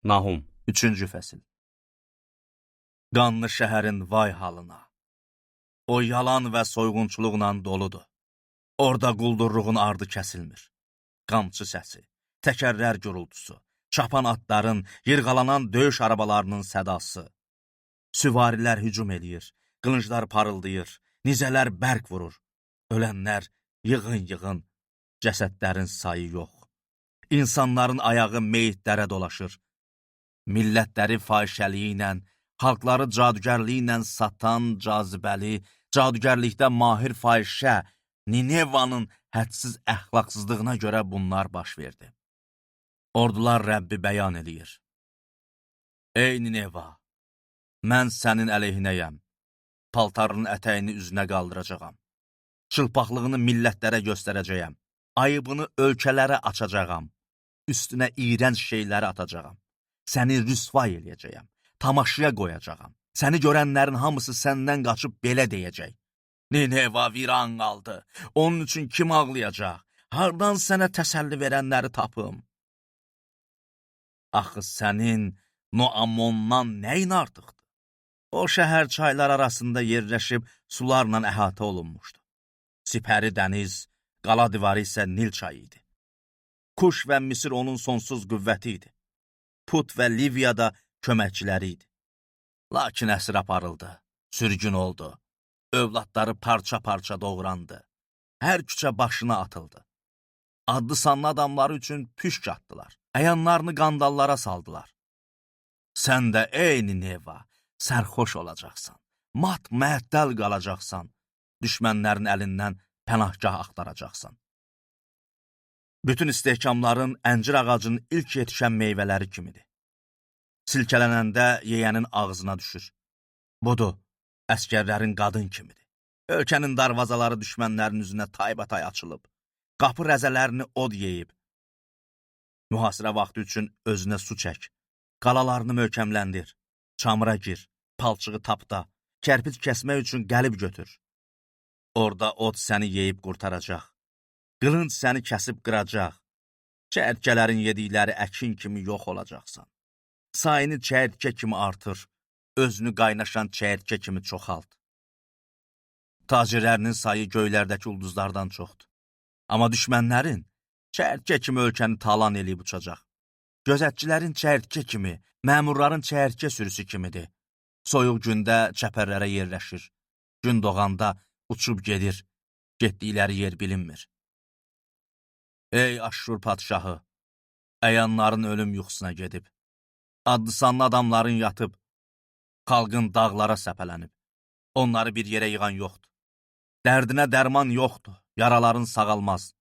Nahum. 3-cü fəsil. Qanlı şəhərin vay halına. O yalan və soyğunçuluqla doludur. Orada quldurluğun ardı kəsilmir. Qamçı səsi, təkərlər gürültüsü, çapan atların, yırğalanan döyüş arabalarının sədası. Süvarilər hücum eləyir, qılınclar parıldayır, nizələr bərk vurur. Ölənlər yığın-yığın, cəsədlərin sayı yox. İnsanların ayağı meyitlərə dolaşır. Millətləri fahişəliyi ilə, xalqları cadugərliyi ilə satan cazibəli, cadugərlikdə mahir fahişə Ninevanın hədsiz əxlaqsızlığına görə bunlar baş verdi. Ordular Rəbbi bəyan eləyir. Ey Nineva, mən sənin əleyhinəyəm. Paltarının ətəyini üzünə qaldıracağam. Çılpaqlığını millətlərə göstərəcəyəm. Ayıbını ölkələrə açacağam. Üstünə iyrənc şeyləri atacağam. Səni rüsvay eləyəcəyəm. Tamaşaya qoyacağam. Səni görənlərin hamısı səndən qaçıb belə deyəcək. Nineva viran qaldı. Onun üçün kim ağlayacaq? Hardan sənə təsəlli verənləri tapım? Axı sənin Noamondan nəyin artıqdır? O şəhər çaylar arasında yerləşib sularla əhatə olunmuşdu. Sipəri dəniz, qala divarı isə Nil çayı idi. Kuş və Misir onun sonsuz qüvvəti idi. Put və Liviyada köməkçiləri idi. Lakin əsir aparıldı, sürgün oldu. Övladları parça-parça doğrandı. Hər küçə başına atıldı. Adlı sanlı adamları üçün püşk atdılar. Əyanlarını qandallara saldılar. Sən də ey Nineva, sərxoş olacaqsan. Mat-məəttəl qalacaqsan. Düşmənlərin əlindən pənahgah axtaracaqsan. Bütün istehkamların əncir ağacının ilk yetişən meyvələri kimidir. Silkələnəndə yeyənin ağzına düşür. Budur, əskərlərin qadın kimidir. Ölkənin darvazaları düşmənlərin üzünə taybatay açılıb. Qapı rəzələrini od yeyib. Mühasirə vaxtı üçün özünə su çək. Qalalarını möhkəmləndir. Çamura gir, palçığı tapda. Kərpic kəsmək üçün qəlib götür. Orada od səni yeyib qurtaracaq. Qılınc səni kəsib qıracaq. Çəyirtkələrin yedikləri əkin kimi yox olacaqsan. Sayını çəyirtkə kimi artır. Özünü qaynaşan çəyirtkə kimi çoxalt. Tacirlərinin sayı göylərdəki ulduzlardan çoxdur. Amma düşmənlərin çəyirtkə kimi ölkəni talan eləyib uçacaq. Gözətçilərin çəyirtkə kimi, məmurların çəyirtkə sürüsü kimidir. Soyuq gündə çəpərlərə yerləşir. Gün doğanda uçub gedir. Getdikləri yer bilinmir. Ey Aşşur padşahı, əyanların ölüm yuxusuna gedib. Adlı sanlı adamların yatıb. Xalqın dağlara səpələnib. Onları bir yerə yığan yoxdur. Dərdinə dərman yoxdur, yaraların sağalmaz.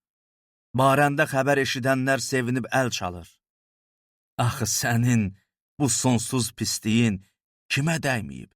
Barəndə xəbər eşidənlər sevinib əl çalır. Axı sənin bu sonsuz pisliyin kimə dəyməyib?